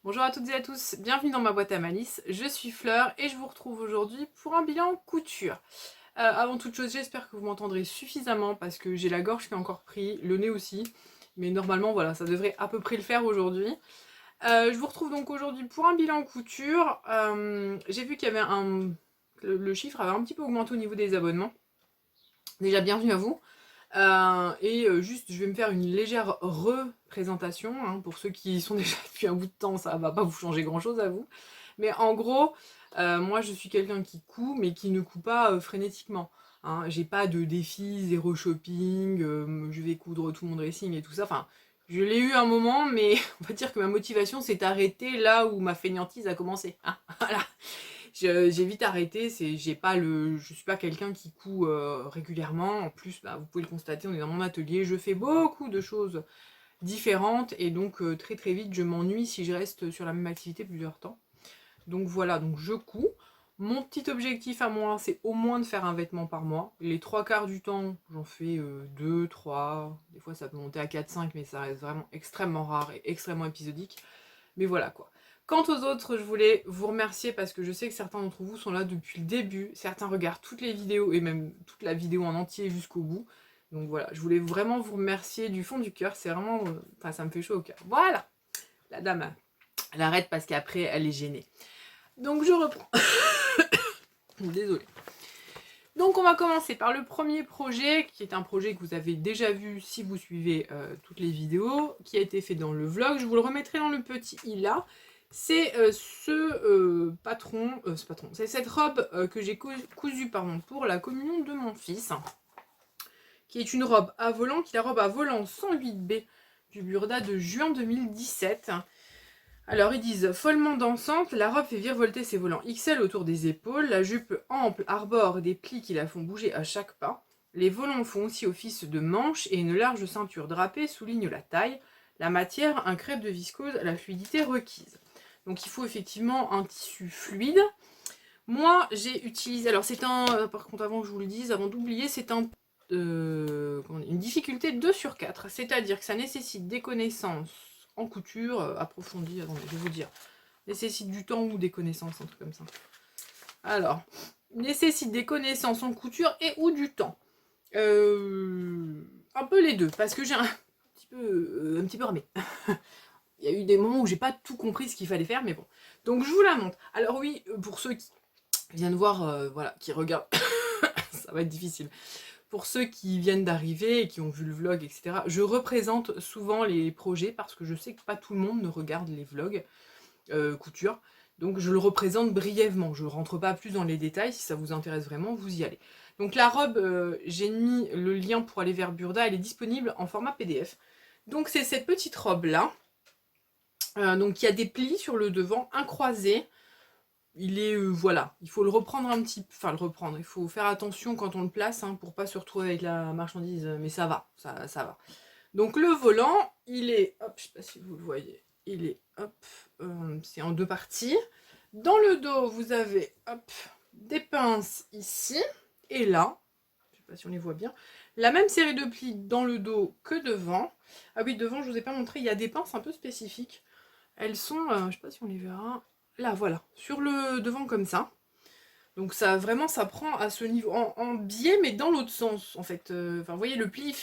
Bonjour à toutes et à tous, bienvenue dans ma boîte à malice, je suis Fleur et je vous retrouve aujourd'hui pour un bilan couture. Avant toute chose, j'espère que vous m'entendrez suffisamment parce que j'ai la gorge qui est encore pris, le nez aussi, mais normalement voilà, ça devrait à peu près le faire aujourd'hui. Je vous retrouve donc aujourd'hui pour un bilan couture. J'ai vu qu'il y avait le chiffre avait un petit peu augmenté au niveau des abonnements. Déjà bienvenue à vous. Juste, je vais me faire une légère représentation, hein, pour ceux qui sont déjà depuis un bout de temps, ça va pas vous changer grand chose à vous. Mais en gros, moi je suis quelqu'un qui coud, mais qui ne coud pas frénétiquement. Hein. J'ai pas de défi, zéro shopping, je vais coudre tout mon dressing et tout ça. Enfin, je l'ai eu un moment, mais on va dire que ma motivation s'est arrêtée là où ma fainéantise a commencé. Hein. Voilà. J'ai vite arrêté, je suis pas quelqu'un qui coud régulièrement. En plus, bah, vous pouvez le constater, on est dans mon atelier, je fais beaucoup de choses différentes et donc très très vite je m'ennuie si je reste sur la même activité plusieurs temps. Donc voilà, donc je couds. Mon petit objectif à moi, c'est au moins de faire un vêtement par mois. Les trois quarts du temps, j'en fais 2, 3, des fois ça peut monter à 4, 5, mais ça reste vraiment extrêmement rare et extrêmement épisodique. Mais voilà quoi. Quant aux autres, je voulais vous remercier parce que je sais que certains d'entre vous sont là depuis le début. Certains regardent toutes les vidéos et même toute la vidéo en entier jusqu'au bout. Donc voilà, je voulais vraiment vous remercier du fond du cœur. C'est vraiment... Enfin, ça me fait chaud au cœur. Voilà. La dame, elle arrête parce qu'après, elle est gênée. Donc je reprends. Désolée. Donc on va commencer par le premier projet, qui est un projet que vous avez déjà vu si vous suivez toutes les vidéos, qui a été fait dans le vlog. Je vous le remettrai dans le petit i là. C'est c'est cette robe que j'ai cousue pour la communion de mon fils, qui est une robe à volant, qui est la robe à volant 108B du Burda de juin 2017. Alors ils disent follement dansante, la robe fait virevolter ses volants XL autour des épaules, la jupe ample arbore des plis qui la font bouger à chaque pas. Les volants font aussi office de manches et une large ceinture drapée souligne la taille. La matière, un crêpe de viscose à la fluidité requise. Donc il faut effectivement un tissu fluide. Moi j'ai utilisé, alors c'est par contre avant que je vous le dise, avant d'oublier, c'est une difficulté 2 sur 4, c'est-à-dire que ça nécessite des connaissances en couture approfondies, attendez, je vais vous dire, nécessite du temps ou des connaissances, un truc comme ça. Alors, nécessite des connaissances en couture et ou du temps. Un peu les deux, parce que j'ai un petit peu ramé. Il y a eu des moments où j'ai pas tout compris ce qu'il fallait faire, mais bon. Donc je vous la montre. Alors oui, pour ceux qui viennent voir, voilà, qui regardent, ça va être difficile. Pour ceux qui viennent d'arriver et qui ont vu le vlog, etc., je représente souvent les projets parce que je sais que pas tout le monde ne regarde les vlogs couture. Donc je le représente brièvement. Je ne rentre pas plus dans les détails. Si ça vous intéresse vraiment, vous y allez. Donc la robe, j'ai mis le lien pour aller vers Burda. Elle est disponible en format PDF. Donc c'est cette petite robe-là. Donc il y a des plis sur le devant, un croisé. Il est, voilà, il faut le reprendre un petit peu, enfin le reprendre, il faut faire attention quand on le place, hein, pour pas se retrouver avec la marchandise, mais ça va, ça va. Donc le volant, il est, hop, je sais pas si vous le voyez, il est, hop, c'est en deux parties. Dans le dos, vous avez, hop, des pinces ici, et là, je sais pas si on les voit bien, la même série de plis dans le dos que devant. Ah oui, devant, je vous ai pas montré, il y a des pinces un peu spécifiques. Elles sont, je sais pas si on les verra, là, voilà, sur le devant comme ça. Donc ça, vraiment, ça prend à ce niveau, en biais, mais dans l'autre sens, en fait. Enfin, vous voyez, le pli,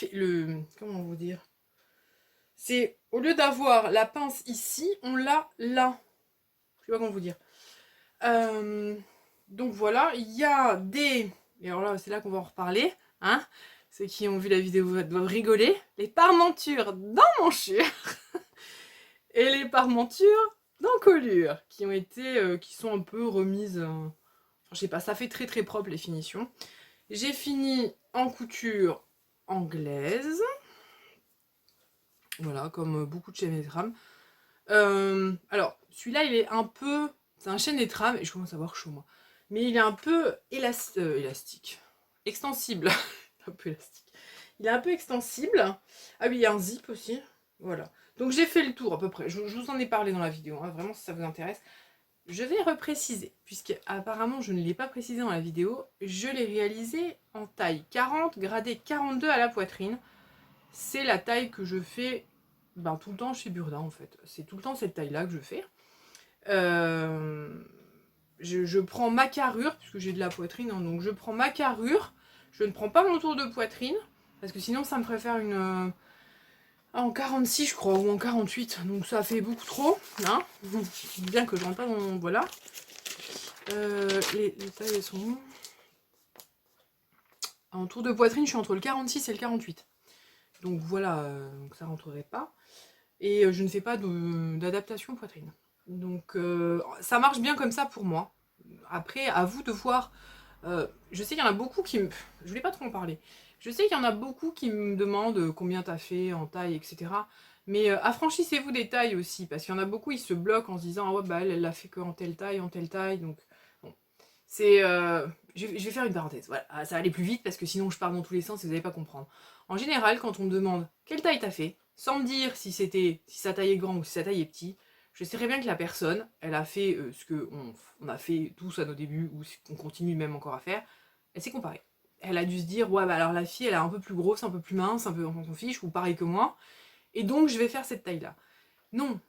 comment vous dire? C'est, au lieu d'avoir la pince ici, on l'a là. Je sais pas comment vous dire. Euh, donc voilà, il y a des... Et alors là, c'est là qu'on va en reparler, hein. Ceux qui ont vu la vidéo doivent rigoler. Les parmentures d'emmanchure et les parmentures d'encolure qui ont été, qui sont un peu remises. Je sais pas, ça fait très très propre les finitions. J'ai fini en couture anglaise. Voilà, comme beaucoup de chaînes et trames. Alors, celui-là, il est un peu... C'est un chaîne et trame, et je commence à avoir chaud, moi. Mais il est un peu élastique. Extensible. Un peu élastique. Il est un peu extensible. Ah oui, il y a un zip aussi. Voilà. Donc j'ai fait le tour à peu près. Je vous en ai parlé dans la vidéo, hein, vraiment si ça vous intéresse. Je vais repréciser, puisque apparemment je ne l'ai pas précisé dans la vidéo, je l'ai réalisé en taille 40, gradé 42 à la poitrine. C'est la taille que je fais ben, tout le temps chez Burda en fait. C'est tout le temps cette taille-là que je fais. Euh, je prends ma carrure, puisque j'ai de la poitrine, hein, donc je prends ma carrure. Je ne prends pas mon tour de poitrine, parce que sinon ça me ferait faire une... en 46 je crois, ou en 48, donc ça fait beaucoup trop. Hein, bien que je rentre pas dans... Voilà. Les tailles elles sont où? En tour de poitrine, je suis entre le 46 et le 48. Donc voilà, donc ça rentrerait pas. Et je ne fais pas d'adaptation poitrine. Donc ça marche bien comme ça pour moi. Après, à vous de voir. Je sais qu'il y en a beaucoup qui me... Je voulais pas trop en parler. Je sais qu'il y en a beaucoup qui me demandent combien t'as fait en taille, etc. Mais affranchissez-vous des tailles aussi, parce qu'il y en a beaucoup, ils se bloquent en se disant ah ouais bah elle l'a fait qu'en telle taille, en telle taille. Donc bon, c'est... je vais faire une parenthèse. Voilà, ça va aller plus vite parce que sinon je pars dans tous les sens et vous n'allez pas comprendre. En général, quand on me demande quelle taille t'as fait, sans me dire si sa taille est grande ou si sa taille est petite, je sais très bien que la personne, elle a fait ce qu'on a fait tous à nos débuts, ou ce qu'on continue même encore à faire, elle s'est comparée. Elle a dû se dire, ouais, bah alors la fille, elle est un peu plus grosse, un peu plus mince, un peu, on s'en fiche, ou pareil que moi, et donc je vais faire cette taille-là. Non,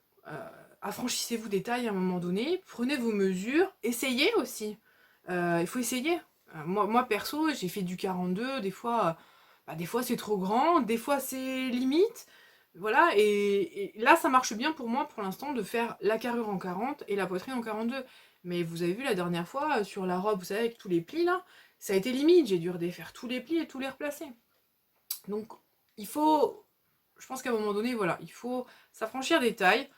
affranchissez-vous des tailles à un moment donné, prenez vos mesures, essayez aussi. Il faut essayer. Moi, perso, j'ai fait du 42, des fois c'est trop grand, des fois c'est limite. Voilà, et là ça marche bien pour moi pour l'instant de faire la carrure en 40 et la poitrine en 42. Mais vous avez vu la dernière fois sur la robe, vous savez, avec tous les plis là, ça a été limite, j'ai dû redéfaire tous les plis et tous les replacer. Donc il faut, je pense qu'à un moment donné, voilà, il faut s'affranchir des tailles.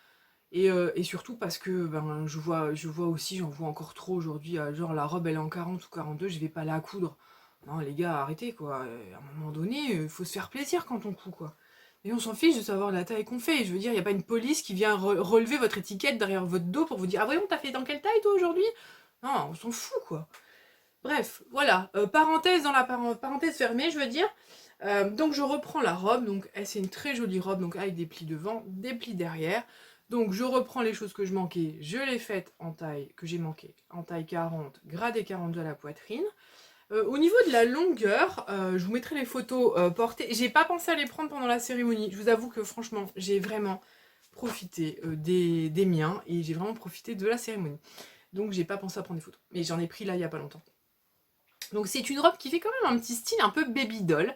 Et surtout parce que ben, je vois aussi, j'en vois encore trop aujourd'hui, genre la robe elle est en 40 ou 42, je vais pas la coudre. Non les gars, arrêtez quoi. À un moment donné, faut se faire plaisir quand on coud quoi. Et on s'en fiche de savoir la taille qu'on fait. Je veux dire, il n'y a pas une police qui vient relever votre étiquette derrière votre dos pour vous dire ah voyons, t'as fait dans quelle taille toi aujourd'hui? Non, on s'en fout quoi. Bref, voilà, parenthèse dans la parenthèse fermée, je veux dire. Donc je reprends la robe, donc c'est une très jolie robe, donc avec des plis devant, des plis derrière. Donc je reprends les choses que je manquais, je les faites en taille, que j'ai manqué, en taille 40, gradé 42 à la poitrine. Au niveau de la longueur, je vous mettrai les photos portées. J'ai pas pensé à les prendre pendant la cérémonie. Je vous avoue que franchement, j'ai vraiment profité des miens et j'ai vraiment profité de la cérémonie. Donc j'ai pas pensé à prendre des photos. Mais j'en ai pris là il y a pas longtemps. Donc c'est une robe qui fait quand même un petit style un peu baby doll.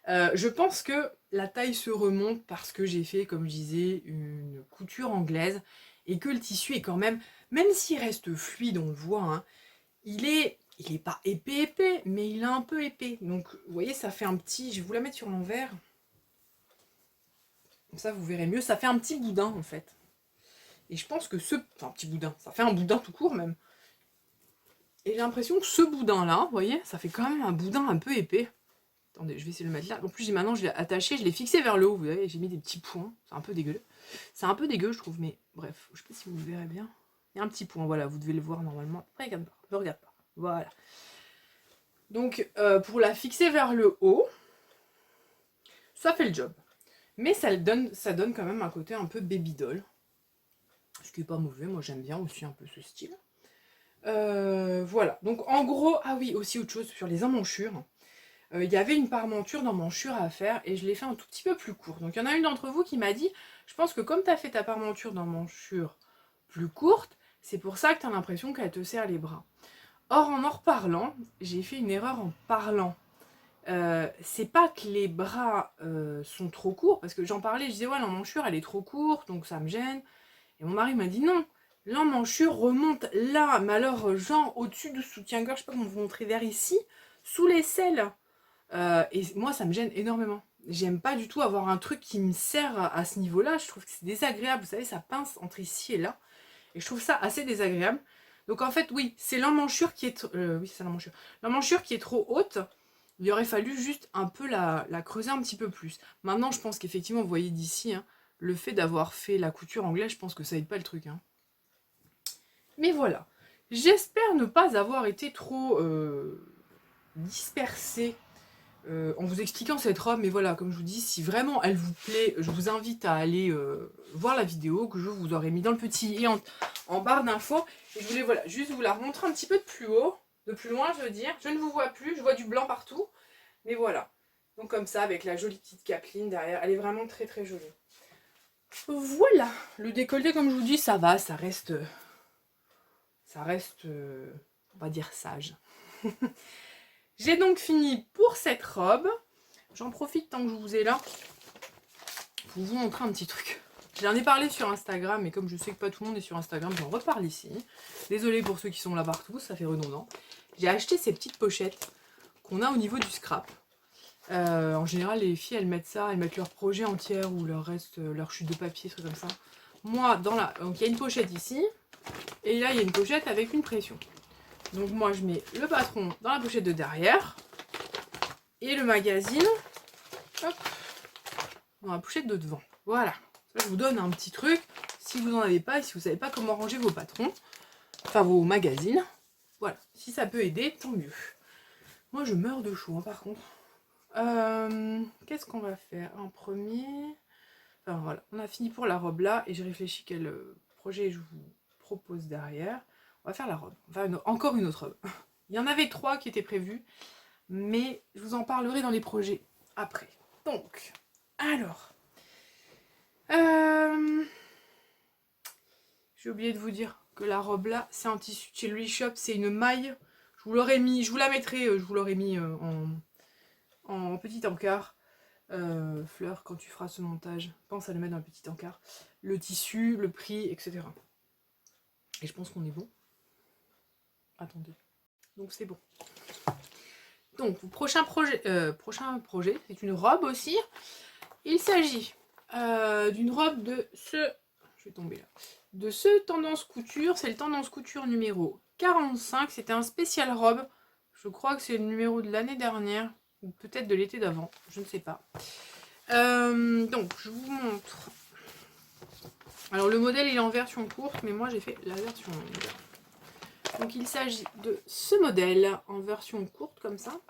Je pense que la taille se remonte parce que j'ai fait, comme je disais, une couture anglaise et que le tissu est quand même s'il reste fluide, on le voit, hein, il est pas épais, mais il est un peu épais. Donc vous voyez, ça fait un petit, je vais vous la mettre sur l'envers. Comme ça vous verrez mieux, ça fait un petit boudin en fait. Et je pense que enfin un petit boudin, ça fait un boudin tout court même. Et j'ai l'impression que ce boudin là, vous voyez, ça fait quand même un boudin un peu épais. Attendez, je vais essayer de le mettre là. En plus, maintenant, je l'ai attaché, je l'ai fixé vers le haut. Vous voyez, j'ai mis des petits points. C'est un peu dégueu. C'est un peu dégueu, je trouve, mais bref. Je sais pas si vous le verrez bien. Il y a un petit point, voilà, vous devez le voir normalement. Regarde pas, ne regarde pas. Voilà. Donc, pour la fixer vers le haut, ça fait le job. Mais ça donne quand même un côté un peu baby doll. Ce qui est pas mauvais, moi j'aime bien aussi un peu ce style. Voilà, donc en gros, ah oui, aussi autre chose sur les emmanchures. Il y avait une parmenture d'emmanchure à faire et je l'ai fait un tout petit peu plus court. Donc il y en a une d'entre vous qui m'a dit, je pense que comme tu as fait ta parmenture d'emmanchure plus courte, c'est pour ça que tu as l'impression qu'elle te serre les bras. Or en reparlant, j'ai fait une erreur en parlant. C'est pas que les bras sont trop courts, parce que j'en parlais, je disais ouais l'emmanchure elle est trop courte, donc ça me gêne. Et mon mari m'a dit non, l'emmanchure remonte là, mais alors genre au-dessus du soutien-gorge, je sais pas comment vous montrer, vers ici, sous l'aisselle. Et moi, ça me gêne énormément. J'aime pas du tout avoir un truc qui me sert à ce niveau-là. Je trouve que c'est désagréable. Vous savez, ça pince entre ici et là. Et je trouve ça assez désagréable. Donc en fait, oui, c'est l'emmanchure qui est... oui, c'est l'emmanchure. L'emmanchure qui est trop haute. Il aurait fallu juste un peu la creuser un petit peu plus. Maintenant, je pense qu'effectivement, vous voyez d'ici, hein, le fait d'avoir fait la couture anglaise, je pense que ça aide pas le truc. Hein. Mais voilà. J'espère ne pas avoir été trop dispersée en vous expliquant cette robe, mais voilà, comme je vous dis, si vraiment elle vous plaît, je vous invite à aller voir la vidéo que je vous aurai mis dans le petit i en barre d'infos. Et je voulais voilà, juste vous la remontrer un petit peu de plus haut, de plus loin, je veux dire. Je ne vous vois plus, je vois du blanc partout, mais voilà. Donc comme ça, avec la jolie petite capeline derrière, elle est vraiment très très jolie. Voilà, le décolleté comme je vous dis, ça va, ça reste, on va dire sage. J'ai donc fini pour cette robe. J'en profite tant que je vous ai là pour vous montrer un petit truc. J'en ai parlé sur Instagram, mais comme je sais que pas tout le monde est sur Instagram, j'en reparle ici. Désolée pour ceux qui sont là partout, ça fait redondant. J'ai acheté ces petites pochettes qu'on a au niveau du scrap. En général, les filles, elles mettent ça, elles mettent leur projet entier ou leur reste, leur chute de papier, trucs comme ça. Moi, donc il y a une pochette ici, et là, il y a une pochette avec une pression. Donc moi, je mets le patron dans la pochette de derrière, et le magazine, hop, dans la pochette de devant. Voilà. Ça, je vous donne un petit truc, si vous n'en avez pas, et si vous ne savez pas comment ranger vos patrons, enfin vos magazines, voilà. Si ça peut aider, tant mieux. Moi, je meurs de chaud, hein, par contre. Qu'est-ce qu'on va faire en premier? Enfin voilà, on a fini pour la robe là et j'ai réfléchi quel projet je vous propose derrière. On va faire la robe, enfin encore une autre robe. Il y en avait 3 qui étaient prévus, mais je vous en parlerai dans les projets après. Donc, alors, j'ai oublié de vous dire que la robe là, c'est un tissu de chez Louis Shop, c'est une maille. Je vous l'aurais mis, je vous la mettrai, je vous l'aurais mis en petit encart. Fleur, quand tu feras ce montage, pense à le mettre dans un petit encart. Le tissu, le prix, etc. Et je pense qu'on est bon. Attendez. Donc c'est bon. Donc, prochain projet, c'est une robe aussi. Il s'agit d'une robe de ce... Je vais tomber là. De ce Tendance Couture. C'est le Tendance Couture numéro 45. C'était un spécial robe. Je crois que c'est le numéro de l'année dernière. Ou peut-être de l'été d'avant. Je ne sais pas. Donc, je vous montre. Alors, le modèle il est en version courte, mais moi j'ai fait la version longue. Donc, il s'agit de ce modèle en version courte, comme ça.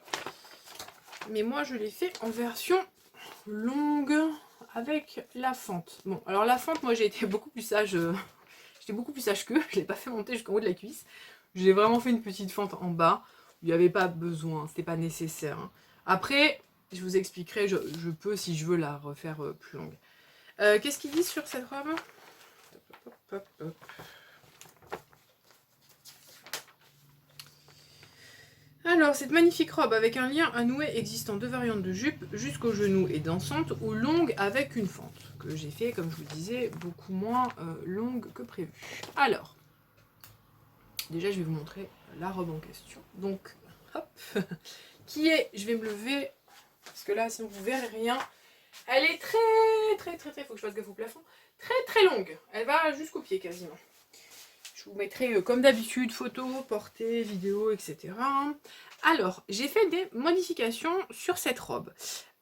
Mais moi, je l'ai fait en version longue avec la fente. Bon, alors la fente, moi j'ai été beaucoup plus sage. J'étais beaucoup plus sage qu'eux. Je ne l'ai pas fait monter jusqu'en haut de la cuisse. J'ai vraiment fait une petite fente en bas. Il n'y avait pas besoin, c'était pas nécessaire. Après, je vous expliquerai, je peux si je veux la refaire plus longue. Qu'est-ce qu'ils disent sur cette robe? Hop, hop, hop. Alors, cette magnifique robe avec un lien à nouer existant 2 variantes de jupe, jusqu'au genou et dansante, ou longue avec une fente, que j'ai fait, comme je vous disais, beaucoup moins longue que prévu. Alors, déjà, je vais vous montrer la robe en question. Donc, hop, qui est, je vais me lever, parce que là, sinon vous verrez rien. Elle est très, faut que je fasse gaffe au plafond, très longue. Elle va jusqu'au pied quasiment. Je vous mettrai, comme d'habitude, photos, portées, vidéos, etc. Alors, j'ai fait des modifications sur cette robe.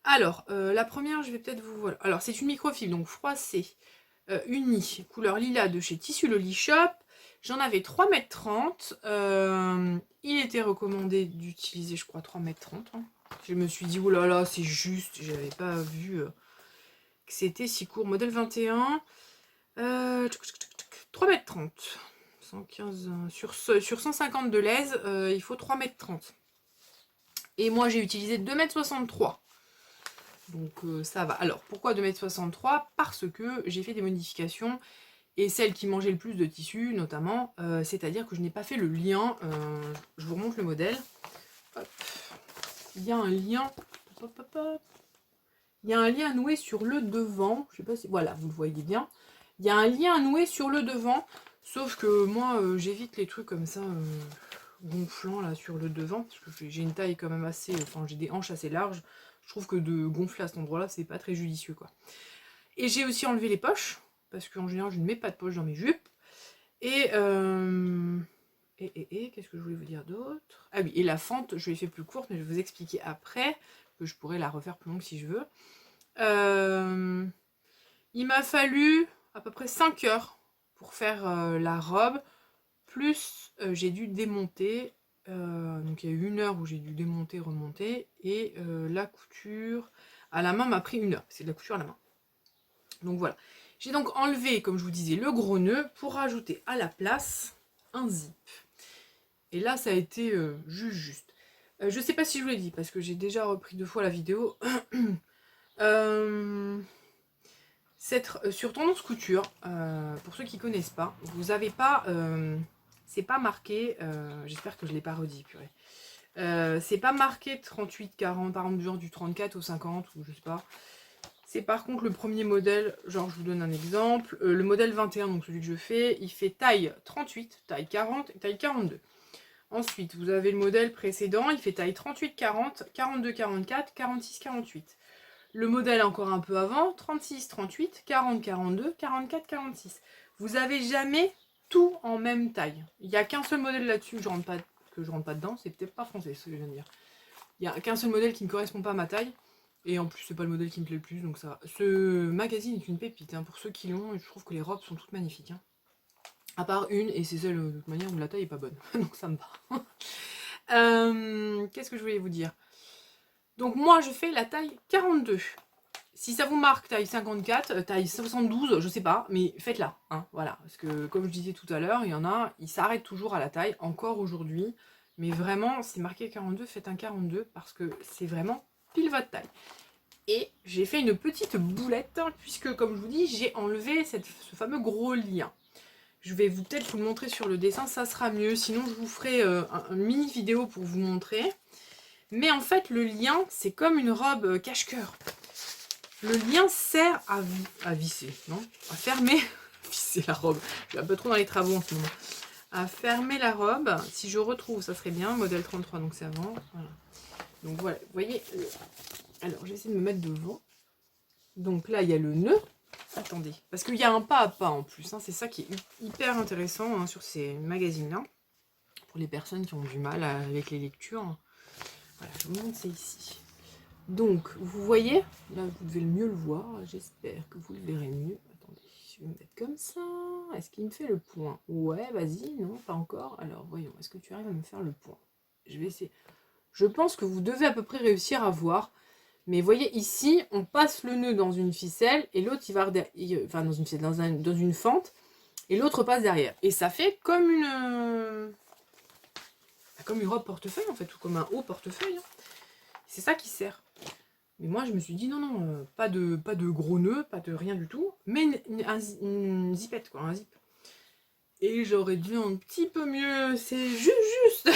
Alors, la première, je vais peut-être vous... Voilà. Alors, c'est une microfibre, donc froissée, unie, couleur lilas de chez Tissu Loli Shop. J'en avais 3,30 m. Il était recommandé d'utiliser, je crois, 3,30 m. Je me suis dit, oh là là, c'est juste, j'avais pas vu que c'était si court. Modèle 21, 3,30 m. 115, sur 150 de l'aise, il faut 3,30 m. Et moi, j'ai utilisé 2,63 m. Donc ça va. Alors, pourquoi 2,63 m? Parce que j'ai fait des modifications. Et celle qui mangeait le plus de tissu, notamment, c'est-à-dire que je n'ai pas fait le lien. Je vous remonte le modèle. Hop. Il y a un lien. Hop, hop, hop. Il y a un lien à nouer sur le devant. Je sais pas si... Voilà, vous le voyez bien. Il y a un lien à nouer sur le devant. Sauf que moi, j'évite les trucs comme ça, gonflants là sur le devant. Parce que j'ai une taille quand même assez... Enfin, j'ai des hanches assez larges. Je trouve que de gonfler à cet endroit-là, c'est pas très judicieux, quoi. Et j'ai aussi enlevé les poches. Parce qu'en général, je ne mets pas de poche dans mes jupes. Et qu'est-ce que je voulais vous dire d'autre? Ah oui, et la fente, je l'ai fait plus courte, mais je vais vous expliquer après, que je pourrais la refaire plus longue si je veux. Il m'a fallu à peu près 5 heures pour faire la robe, plus j'ai dû démonter. Donc il y a eu 1 heure où j'ai dû démonter, remonter, et la couture à la main m'a pris 1 heure. C'est de la couture à la main. Donc voilà. J'ai donc enlevé, comme je vous disais, le gros nœud pour rajouter à la place un zip. Et là, ça a été juste. Je sais pas si je vous l'ai dit, parce que j'ai déjà repris 2 fois la vidéo. Sur Tendance Couture, pour ceux qui connaissent pas, vous avez pas, c'est pas marqué, j'espère que je l'ai pas redit, purée. C'est pas marqué 38-40, par exemple, genre du 34 au 50, ou je sais pas. C'est par contre le premier modèle, genre je vous donne un exemple, le modèle 21, donc celui que je fais, il fait taille 38, taille 40 et taille 42. Ensuite, vous avez le modèle précédent, il fait taille 38-40, 42-44, 46-48. Le modèle encore un peu avant, 36-38, 40-42, 44-46. Vous avez jamais tout en même taille. Il n'y a qu'un seul modèle là-dessus que je rentre pas dedans, c'est peut-être pas français ce que je viens de dire. Il n'y a qu'un seul modèle qui ne correspond pas à ma taille. Et en plus, c'est pas le modèle qui me plaît le plus, donc ça va. Ce magazine est une pépite, hein, pour ceux qui l'ont, et je trouve que les robes sont toutes magnifiques. Hein. À part une, et c'est celle de toute manière où la taille est pas bonne, donc ça me va. Qu'est-ce que je voulais vous dire? Donc moi, je fais la taille 42. Si ça vous marque taille 54, taille 72, je sais pas, mais faites-la. Hein, voilà, parce que comme je disais tout à l'heure, il y en a, ils s'arrêtent toujours à la taille, encore aujourd'hui. Mais vraiment, c'est marqué 42, faites un 42, parce que c'est vraiment pile votre taille. Et j'ai fait une petite boulette, puisque comme je vous dis, j'ai enlevé ce fameux gros lien. Je vais peut-être vous le montrer sur le dessin, ça sera mieux. Sinon, je vous ferai une mini vidéo pour vous montrer. Mais en fait, le lien, c'est comme une robe cache-cœur. Le lien sert à visser, non? À fermer. Visser la robe. Je suis un peu trop dans les travaux en ce moment. À fermer la robe. Si je retrouve, ça serait bien. Modèle 33, donc c'est avant. Voilà. Donc voilà, vous voyez. Alors, je vais essayer de me mettre devant. Donc là, il y a le nœud. Attendez, parce qu'il y a un pas à pas en plus. Hein. C'est ça qui est hyper intéressant hein, sur ces magazines-là. Pour les personnes qui ont du mal avec les lectures. Voilà, je vous montre ça ici. Donc, vous voyez, là vous devez mieux le voir, j'espère que vous le verrez mieux. Attendez, je vais me mettre comme ça. Est-ce qu'il me fait le point? Ouais, vas-y, non, pas encore. Alors, voyons, est-ce que tu arrives à me faire le point? Je vais essayer. Je pense que vous devez à peu près réussir à voir. Mais voyez, ici, on passe le nœud dans une ficelle et l'autre, il va enfin, dans une ficelle, dans une fente, et l'autre passe derrière. Et ça fait comme une robe portefeuille, en fait, ou comme un haut portefeuille. Hein. C'est ça qui sert. Mais moi, je me suis dit, non, pas de gros nœuds, pas de rien du tout, mais une zipette, quoi, un zip. Et j'aurais dû un petit peu mieux, c'est juste.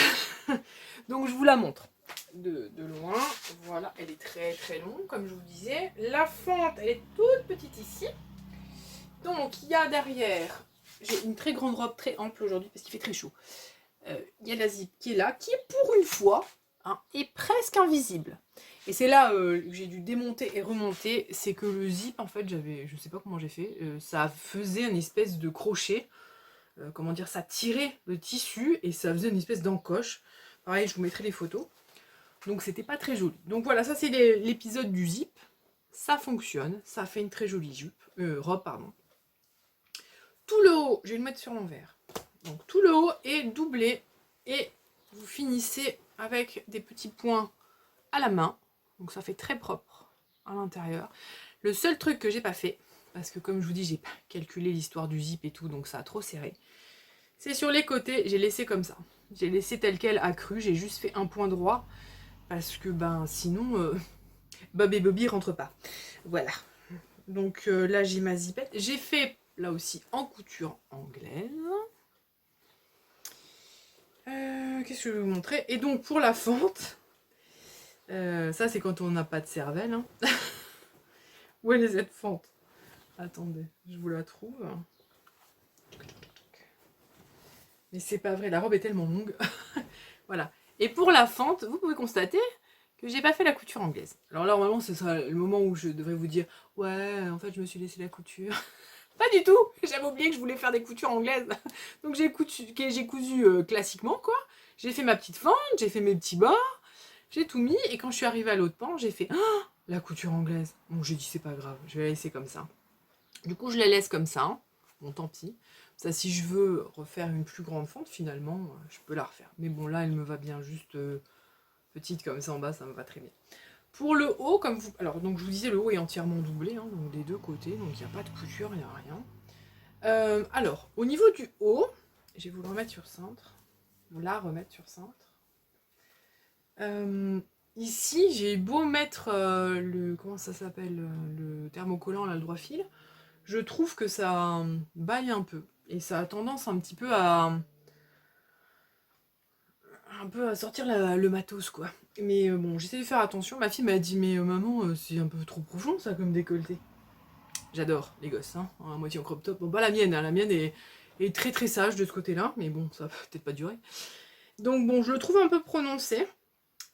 Donc, je vous la montre de loin. Voilà, elle est très très longue, comme je vous disais. La fente, elle est toute petite ici. Donc, il y a derrière, j'ai une très grande robe, très ample aujourd'hui, parce qu'il fait très chaud. Il y a la zip qui est là, qui pour une fois, hein, est presque invisible. Et c'est là que j'ai dû démonter et remonter, c'est que le zip, en fait, je sais pas comment j'ai fait, ça faisait une espèce de crochet, comment dire, ça tirait le tissu et ça faisait une espèce d'encoche. Pareil, je vous mettrai les photos. Donc c'était pas très joli. Donc voilà, ça c'est l'épisode du zip. Ça fonctionne, ça fait une très jolie robe, pardon. Tout le haut, je vais le mettre sur l'envers. Donc tout le haut est doublé et vous finissez avec des petits points à la main. Donc ça fait très propre à l'intérieur. Le seul truc que j'ai pas fait, parce que comme je vous dis, j'ai pas calculé l'histoire du zip et tout, donc ça a trop serré. C'est sur les côtés, j'ai laissé comme ça. J'ai laissé tel quel accru, j'ai juste fait un point droit, parce que sinon, Bob et Bobby rentrent pas. Voilà. Donc là j'ai ma zipette. J'ai fait là aussi en couture anglaise. Qu'est-ce que je vais vous montrer? Et donc pour la fente, ça c'est quand on n'a pas de cervelle. Hein. Où est cette fente? Attendez, je vous la trouve. Mais c'est pas vrai, la robe est tellement longue. Voilà. Et pour la fente, vous pouvez constater que j'ai pas fait la couture anglaise. Alors là, normalement, ce sera le moment où je devrais vous dire « Ouais, en fait, je me suis laissé la couture. » Pas du tout. J'avais oublié que je voulais faire des coutures anglaises. Donc j'ai cousu classiquement, quoi. J'ai fait ma petite fente, j'ai fait mes petits bords, j'ai tout mis. Et quand je suis arrivée à l'autre pan, j'ai fait la couture anglaise. Bon, j'ai dit c'est pas grave, je vais la laisser comme ça. Du coup, je la laisse comme ça. Bon, tant pis. Ça, si je veux refaire une plus grande fente, finalement, je peux la refaire. Mais bon, là, elle me va bien juste petite comme ça en bas, ça me va très bien. Pour le haut, comme vous... Alors, donc, je vous disais, le haut est entièrement doublé, hein, donc des deux côtés. Donc, il n'y a pas de couture, il n'y a rien. Alors, au niveau du haut, je vais vous le remettre sur cintre. Vous la remettre sur cintre. Ici, j'ai beau mettre le... Comment ça s'appelle? Le thermocollant, là, le droit fil. je trouve que ça baille un peu. Et ça a tendance un petit peu à sortir le matos, quoi. Mais bon, j'essaie de faire attention. Ma fille m'a dit, mais maman, c'est un peu trop profond, ça, comme décolleté. J'adore les gosses, hein, à moitié en crop top. Bon, pas la mienne, hein, la mienne est très très sage de ce côté-là, mais bon, ça va peut-être pas durer. Donc bon, je le trouve un peu prononcé.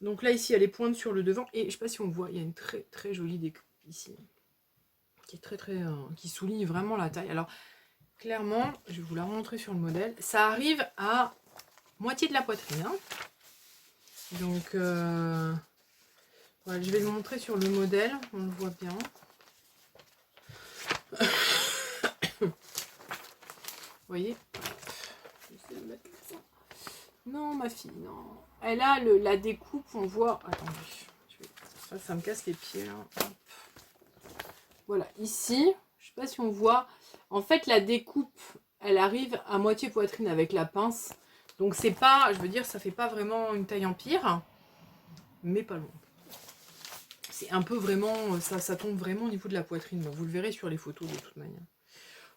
Donc là, ici, elle est pointe sur le devant. Et je sais pas si on voit, il y a une très très jolie découpe ici. Qui est très très... qui souligne vraiment la taille. Alors, clairement, je vais vous la remontrer sur le modèle. Ça arrive à moitié de la poitrine, hein. Donc, voilà, je vais le montrer sur le modèle, on le voit bien. Vous voyez? Non, ma fille, non. Elle a la découpe, on voit... Attendez, ça me casse les pieds, là. Hop. Voilà, ici, je sais pas si on voit... En fait, la découpe, elle arrive à moitié poitrine avec la pince. Donc, c'est pas... Je veux dire, ça fait pas vraiment une taille empire, mais pas loin. C'est un peu vraiment... Ça tombe vraiment au niveau de la poitrine. Vous le verrez sur les photos, de toute manière.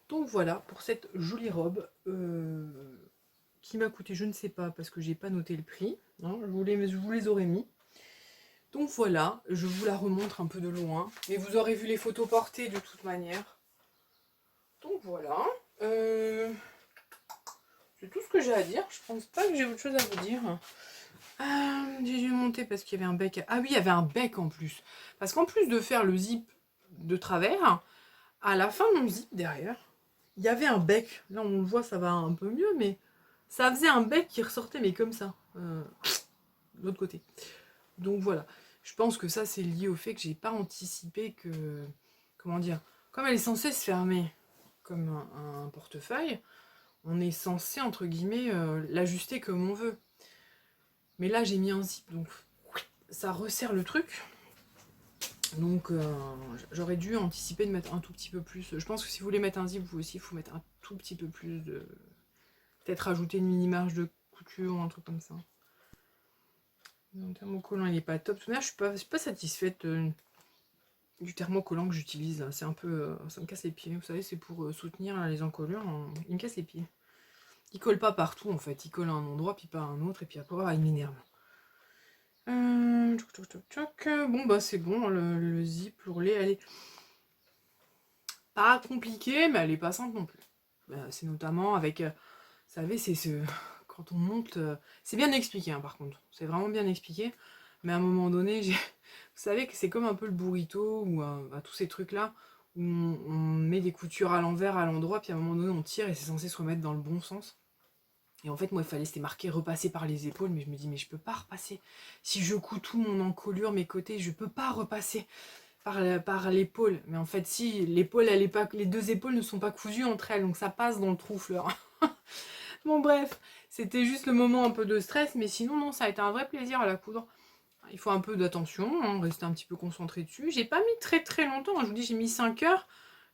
Donc, voilà, pour cette jolie robe... qui m'a coûté, je ne sais pas, parce que j'ai pas noté le prix. Hein, je vous les aurais mis. Donc voilà, je vous la remontre un peu de loin. Mais vous aurez vu les photos portées de toute manière. Donc voilà. C'est tout ce que j'ai à dire. Je pense pas que j'ai autre chose à vous dire. J'ai dû monter parce qu'il y avait un bec. Ah oui, il y avait un bec en plus. Parce qu'en plus de faire le zip de travers, à la fin de mon zip derrière, il y avait un bec. Là on le voit, ça va un peu mieux, mais ça faisait un bec qui ressortait, mais comme ça. De l'autre côté. Donc voilà. Je pense que ça, c'est lié au fait que j'ai pas anticipé que... Comment dire? Comme elle est censée se fermer comme un portefeuille, on est censé, entre guillemets, l'ajuster comme on veut. Mais là, j'ai mis un zip, donc ça resserre le truc. Donc j'aurais dû anticiper de mettre un tout petit peu plus. Je pense que si vous voulez mettre un zip, vous aussi, il faut mettre un tout petit peu plus de... Peut-être rajouter une mini-marge de couture ou un truc comme ça. Le thermocollant, il n'est pas top. Je suis pas satisfaite du thermocollant que j'utilise. C'est un peu... ça me casse les pieds. Vous savez, c'est pour soutenir là, les encolures. Il me casse les pieds. Il colle pas partout, en fait. Il colle à un endroit, puis pas à un autre. Et puis après, il m'énerve. Bon, bah c'est bon. Le zip, l'ourlet, elle est pas compliquée, mais elle est pas simple non plus. C'est notamment avec... vous savez, c'est ce... Quand on monte... c'est bien expliqué, hein, par contre. C'est vraiment bien expliqué. Mais à un moment donné, vous savez que c'est comme un peu le burrito ou tous ces trucs-là où on met des coutures à l'envers, à l'endroit, puis à un moment donné, on tire et c'est censé se remettre dans le bon sens. Et en fait, moi, c'était marqué repasser par les épaules, mais je me dis, mais je peux pas repasser. Si je couds tout mon encolure, mes côtés, je peux pas repasser par l'épaule. Mais en fait, si, l'épaule, les deux épaules ne sont pas cousues entre elles, donc ça passe dans le trou fleur. Bon, bref, c'était juste le moment un peu de stress, mais sinon, non, ça a été un vrai plaisir à la coudre. Il faut un peu d'attention, hein, rester un petit peu concentré dessus. J'ai pas mis très très longtemps, hein, je vous dis, j'ai mis 5 heures.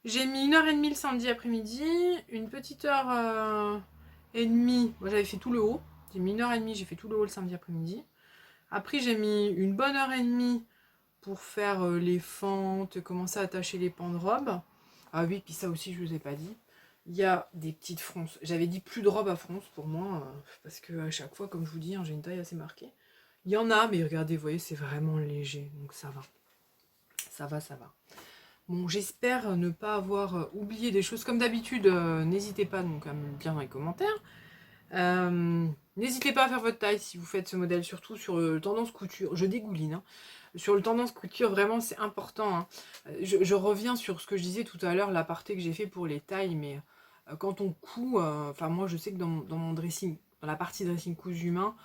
J'ai mis 1h30 le samedi après-midi, une petite heure et demie. Moi, j'avais fait tout le haut. J'ai mis 1h30, j'ai fait tout le haut le samedi après-midi. Après, j'ai mis une bonne heure et demie pour faire les fentes, commencer à attacher les pans de robe. Ah oui, puis ça aussi, je vous ai pas dit. Il y a des petites fronces. J'avais dit plus de robe à fronce pour moi, parce que à chaque fois, comme je vous dis, hein, j'ai une taille assez marquée. Il y en a, mais regardez, vous voyez, c'est vraiment léger, donc ça va. Ça va, ça va. Bon, j'espère ne pas avoir oublié des choses. Comme d'habitude, n'hésitez pas donc à me le dire dans les commentaires. N'hésitez pas à faire votre taille si vous faites ce modèle, surtout sur le tendance couture. Je dégouline, hein. Sur le tendance couture, vraiment, c'est important, hein. Je reviens sur ce que je disais tout à l'heure, l'aparté que j'ai fait pour les tailles, mais quand on coud, enfin moi je sais que dans mon dressing, dans la partie dressing cousu humain,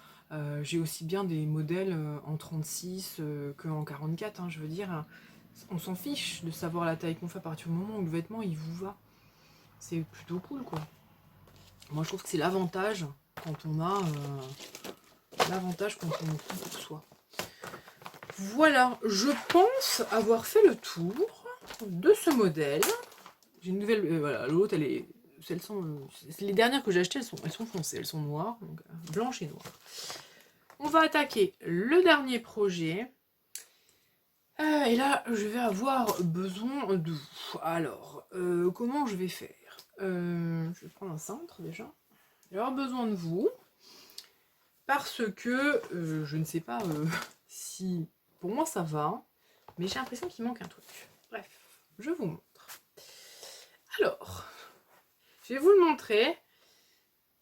j'ai aussi bien des modèles en 36 qu'en 44, hein, je veux dire. On s'en fiche de savoir la taille qu'on fait à partir du moment où le vêtement il vous va. C'est plutôt cool, quoi. Moi je trouve que c'est l'avantage quand on a l'avantage quand on coud pour soi. Voilà, je pense avoir fait le tour de ce modèle. J'ai une nouvelle, voilà, l'autre elle est, elles sont, les dernières que j'ai achetées, elles sont foncées, elles sont noires, donc blanches et noires. On va attaquer le dernier projet. Et là, je vais avoir besoin de vous. Alors, comment je vais faire? Je vais prendre un cintre déjà. Je vais avoir besoin de vous. Parce que je ne sais pas si... Pour moi, ça va. Mais j'ai l'impression qu'il manque un truc. Bref, je vous montre. Alors, je vais vous le montrer.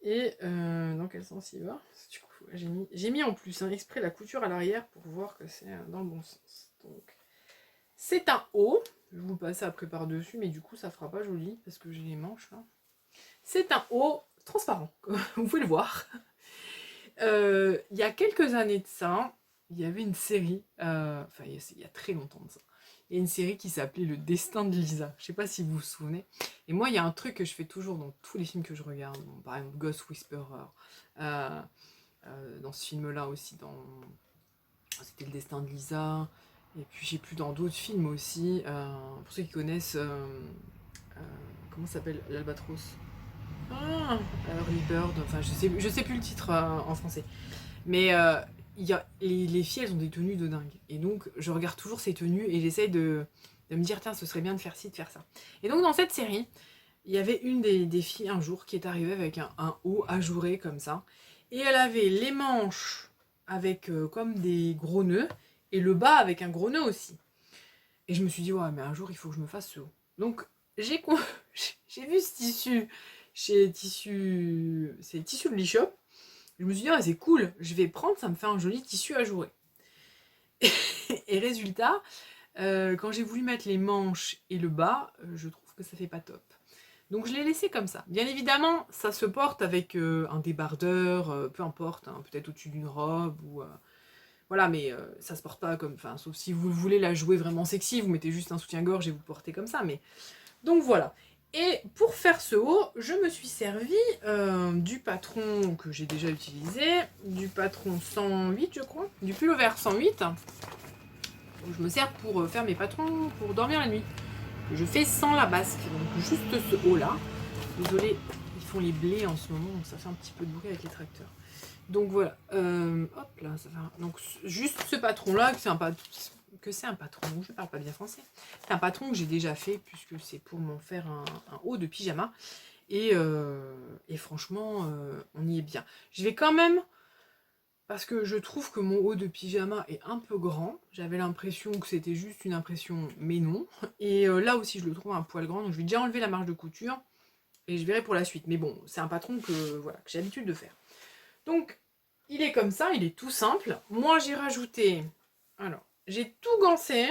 Et dans quel sens il va? Du coup, j'ai mis en plus exprès la couture à l'arrière pour voir que c'est dans le bon sens. Donc, c'est un haut. Je vais vous le passer après par-dessus, mais du coup, ça fera pas joli parce que j'ai les manches là. C'est un haut transparent, comme vous pouvez le voir. Il y a quelques années de ça, il y avait une série, enfin, il y a très longtemps de ça. Il y a une série qui s'appelait Le Destin de Lisa. Je sais pas si vous vous souvenez. Et moi, il y a un truc que je fais toujours dans tous les films que je regarde. Bon, par exemple, Ghost Whisperer. Dans ce film-là aussi, c'était Le Destin de Lisa. Et puis j'ai plus dans d'autres films aussi. Pour ceux qui connaissent, comment ça s'appelle l'Albatros? Early Bird. Enfin, je sais plus le titre en français. Mais les filles, elles ont des tenues de dingue. Et donc, je regarde toujours ces tenues et j'essaye de me dire, tiens, ce serait bien de faire ci, de faire ça. Et donc, dans cette série, il y avait une des filles un jour qui est arrivée avec un haut ajouré comme ça. Et elle avait les manches avec comme des gros nœuds et le bas avec un gros nœud aussi. Et je me suis dit, ouais, mais un jour, il faut que je me fasse ce haut. Donc, j'ai vu ce tissu chez Tissu... C'est Tissu de l'e-shop. Je me suis dit, ah, c'est cool, je vais prendre, ça me fait un joli tissu ajouré. Et résultat, quand j'ai voulu mettre les manches et le bas, je trouve que ça fait pas top. Donc je l'ai laissé comme ça. Bien évidemment, ça se porte avec un débardeur, peu importe, hein, peut-être au-dessus d'une robe ou... voilà, mais ça se porte pas comme... Enfin, sauf si vous voulez la jouer vraiment sexy, vous mettez juste un soutien-gorge et vous portez comme ça, mais... Donc voilà. Et pour faire ce haut, je me suis servi du patron que j'ai déjà utilisé, du patron 108 je crois, du pullover 108. Je me sers pour faire mes patrons pour dormir la nuit. Je fais sans la basque, donc juste ce haut là. Désolée, ils font les blés en ce moment, donc ça fait un petit peu de bruit avec les tracteurs. Donc voilà, hop là, ça va. Donc juste ce patron là, que c'est un patron, je parle pas bien français. C'est un patron que j'ai déjà fait puisque c'est pour m'en faire un haut de pyjama. Et franchement, on y est bien. Je vais quand même, parce que je trouve que mon haut de pyjama est un peu grand. J'avais l'impression que c'était juste une impression, mais non. Et là aussi, je le trouve un poil grand, donc je vais déjà enlever la marge de couture. Et je verrai pour la suite. Mais bon, c'est un patron que voilà, que j'ai l'habitude de faire. Donc, il est comme ça, il est tout simple. Moi, j'ai rajouté... Alors, j'ai tout gancé.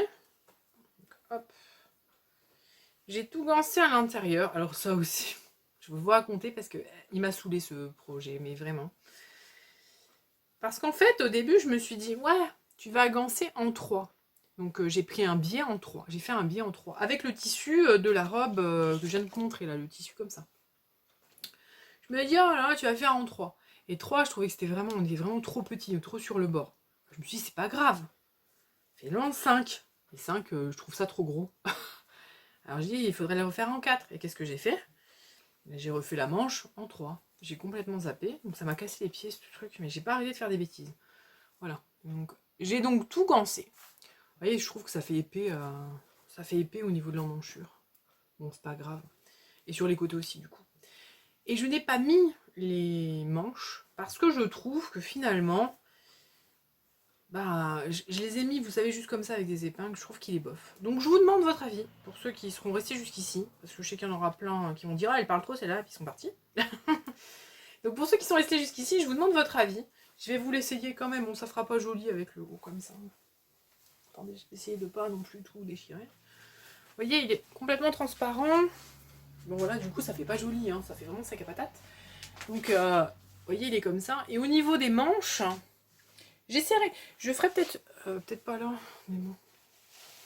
Hop. J'ai tout gancé à l'intérieur. Alors ça aussi, je vais vous raconter parce que il m'a saoulé ce projet, mais vraiment. Parce qu'en fait, au début, je me suis dit, ouais, tu vas gancer en 3. Donc j'ai pris un biais en 3. J'ai fait un biais en 3. Avec le tissu de la robe que je viens de vous montrer, là, le tissu comme ça. Je me dis, oh là, tu vas faire en 3. Et 3, je trouvais que on était vraiment trop petit, trop sur le bord. Je me suis dit, c'est pas grave. Fais-le en 5. Et 5, je trouve ça trop gros. Alors je dis, il faudrait les refaire en 4. Et qu'est-ce que j'ai fait? J'ai refait la manche en 3. J'ai complètement zappé. Donc ça m'a cassé les pieds ce truc. Mais j'ai pas arrêté de faire des bêtises. Voilà. Donc, j'ai donc tout gancé. Vous voyez, je trouve que ça fait épais. Ça fait épais au niveau de l'emmanchure. Bon, c'est pas grave. Et sur les côtés aussi, du coup. Et je n'ai pas mis les manches parce que je trouve que finalement, bah, je les ai mis, vous savez, juste comme ça avec des épingles. Je trouve qu'il est bof. Donc je vous demande votre avis pour ceux qui seront restés jusqu'ici, parce que je sais qu'il y en aura plein qui vont dire ah elle parle trop celle-là, puis ils sont partis. Donc pour ceux qui sont restés jusqu'ici, je vous demande votre avis. Je vais vous l'essayer quand même. Bon, ça fera pas joli avec le haut comme ça. Attendez, je vais essayer de pas non plus tout déchirer. Vous voyez, il est complètement transparent. Bon voilà, du coup ça fait pas joli, hein, ça fait vraiment sac à patate. Donc, vous voyez, il est comme ça. Et au niveau des manches, j'essaierai. Je ferai peut-être pas là, mais bon.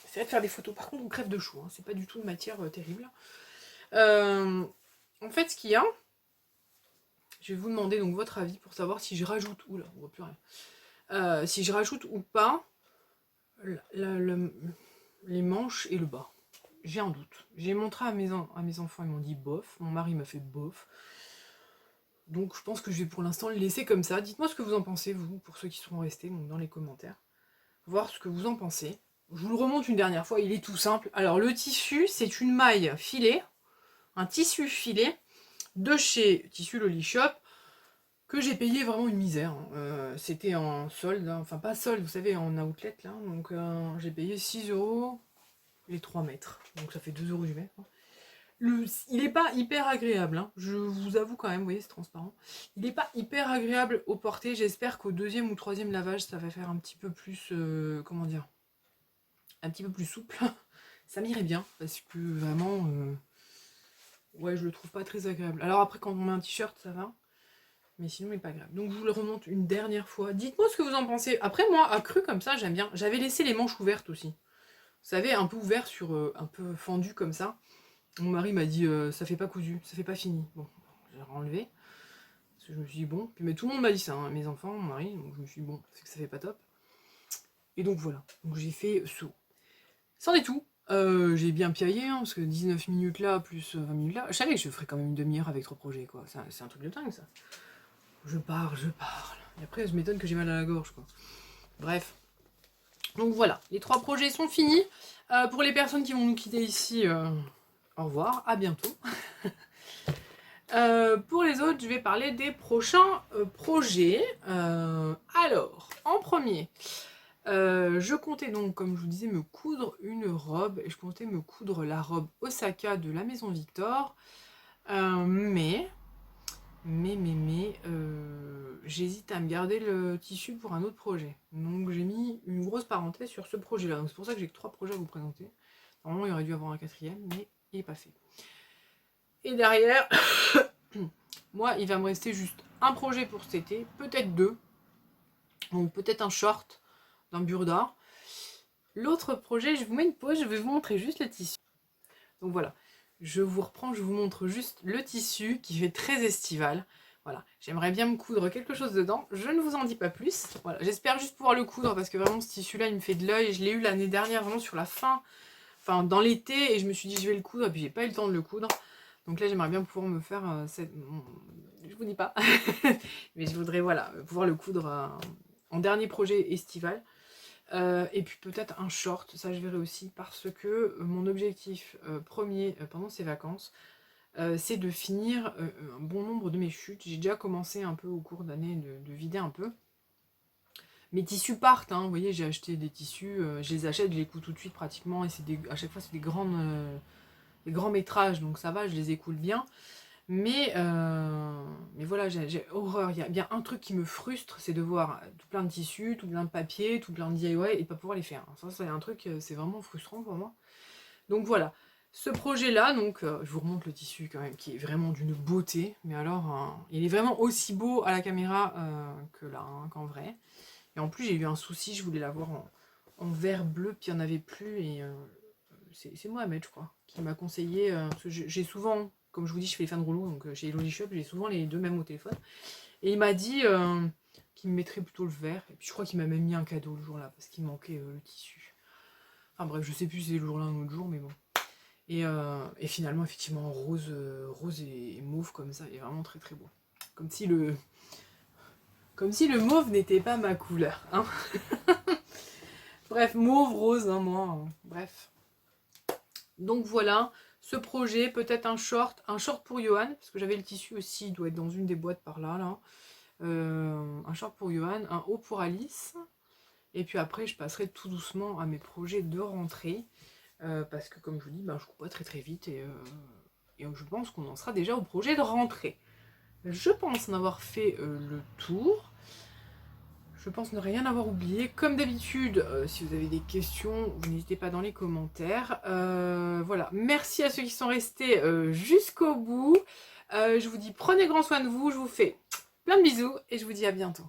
J'essaierai de faire des photos. Par contre, on crève de chaud. Hein. C'est pas du tout de matière terrible. En fait, ce qu'il y a, je vais vous demander donc votre avis pour savoir si je rajoute. Oula, on voit plus rien. Si je rajoute ou pas les manches et le bas. J'ai un doute. J'ai montré à mes enfants, ils m'ont dit bof. Mon mari m'a fait bof. Donc je pense que je vais pour l'instant le laisser comme ça. Dites-moi ce que vous en pensez, vous, pour ceux qui seront restés donc dans les commentaires. Voir ce que vous en pensez. je vous le remonte une dernière fois, il est tout simple. Alors le tissu, c'est une maille filée, un tissu filé de chez Tissu Loli Shop, que j'ai payé vraiment une misère. C'était en solde, hein. Enfin pas solde, vous savez, en outlet là. Donc j'ai payé 6 € les 3 mètres. Donc ça fait 2 € du mètre. Il n'est pas hyper agréable, hein. Je vous avoue quand même, vous voyez, c'est transparent. Il n'est pas hyper agréable au porté. J'espère qu'au 2e ou 3e lavage, ça va faire un petit peu plus, comment dire, un petit peu plus souple. Ça m'irait bien, parce que vraiment, ouais, je le trouve pas très agréable. Alors après, quand on met un t-shirt, ça va. Mais sinon, il n'est pas agréable. Donc je vous le remonte une dernière fois. Dites-moi ce que vous en pensez. Après, moi, à cru comme ça, j'aime bien. J'avais laissé les manches ouvertes aussi. Vous savez, un peu ouvert sur, un peu fendu comme ça. Mon mari m'a dit ça fait pas cousu, ça fait pas fini. Bon, j'ai enlevé. Parce que je me suis dit bon. Puis mais tout le monde m'a dit ça, hein, mes enfants, mon mari. Donc je me suis dit bon, c'est que ça fait pas top. Et donc voilà. Donc j'ai fait ce. C'en est tout. J'ai bien piaillé, hein, parce que 19 minutes là, plus 20 minutes là. Je savais que je ferais quand même une demi-heure avec 3 projets, quoi. C'est un truc de dingue, ça. Je parle. Et après, je m'étonne que j'ai mal à la gorge, quoi. Bref. Donc voilà, les 3 projets sont finis. Pour les personnes qui vont nous quitter ici, au revoir, à bientôt. Pour les autres, je vais parler des prochains projets. Alors, en premier, je comptais donc, comme je vous disais, me coudre une robe. Et je comptais me coudre la robe Osaka de la Maison Victor. Mais j'hésite à me garder le tissu pour un autre projet. Donc j'ai mis une grosse parenthèse sur ce projet-là. Donc c'est pour ça que j'ai que 3 projets à vous présenter. Normalement, il y aurait dû avoir un 4e, mais il n'est pas fait. Et derrière, moi, il va me rester juste un projet pour cet été, peut-être 2. Donc peut-être un short d'un burda. L'autre projet, je vous mets une pause, je vais vous montrer juste le tissu. Donc voilà, je vous reprends, je vous montre juste le tissu qui fait très estival. Voilà, j'aimerais bien me coudre quelque chose dedans, je ne vous en dis pas plus. Voilà, j'espère juste pouvoir le coudre parce que vraiment ce tissu-là, il me fait de l'œil. Je l'ai eu l'année dernière, vraiment sur la fin, enfin dans l'été, et je me suis dit je vais le coudre, et puis j'ai pas eu le temps de le coudre. Donc là, j'aimerais bien pouvoir me faire je vous dis pas, mais je voudrais voilà pouvoir le coudre en dernier projet estival. Et puis peut-être un short, ça je verrai aussi, parce que mon objectif premier pendant ces vacances, c'est de finir un bon nombre de mes chutes. J'ai déjà commencé un peu au cours d'année de vider un peu. Mes tissus partent, hein, vous voyez, j'ai acheté des tissus, je les achète, je les couds tout de suite pratiquement, et à chaque fois c'est des grands métrages, donc ça va, je les écoule bien. Mais voilà, j'ai horreur. Il y a bien un truc qui me frustre, c'est de voir tout plein de tissus, tout plein de papier, tout plein de DIY et de ne pas pouvoir les faire. Ça c'est un truc, c'est vraiment frustrant pour moi. Donc voilà, ce projet-là, donc je vous remonte le tissu quand même, qui est vraiment d'une beauté. Mais alors, il est vraiment aussi beau à la caméra que là, hein, qu'en vrai. Et en plus, j'ai eu un souci, je voulais l'avoir en vert bleu, puis il n'y en avait plus. Et c'est Mohamed, je crois, qui m'a conseillé. Parce que j'ai souvent, comme je vous dis, je fais les fins de rouleau, donc chez Loli Shop, j'ai souvent les 2 mêmes au téléphone. Et il m'a dit qu'il me mettrait plutôt le vert. Et puis je crois qu'il m'a même mis un cadeau le jour-là, parce qu'il manquait le tissu. Enfin bref, je sais plus si c'est le jour-là ou un autre jour, mais bon. Et finalement, effectivement, rose et mauve comme ça, est vraiment très très beau. Comme si le mauve n'était pas ma couleur, hein. Bref, mauve, rose, hein, moi, bref. Donc voilà, ce projet, peut-être un short pour Johan, parce que j'avais le tissu aussi, il doit être dans une des boîtes par là, là. Un short pour Johan, un haut pour Alice, et puis après je passerai tout doucement à mes projets de rentrée, parce que comme je vous dis, je coupe pas très très vite, et je pense qu'on en sera déjà au projet de rentrée. Je pense en avoir fait le tour. Je pense ne rien avoir oublié. Comme d'habitude, si vous avez des questions, vous n'hésitez pas dans les commentaires. Voilà, merci à ceux qui sont restés jusqu'au bout. Je vous dis prenez grand soin de vous, je vous fais plein de bisous et je vous dis à bientôt.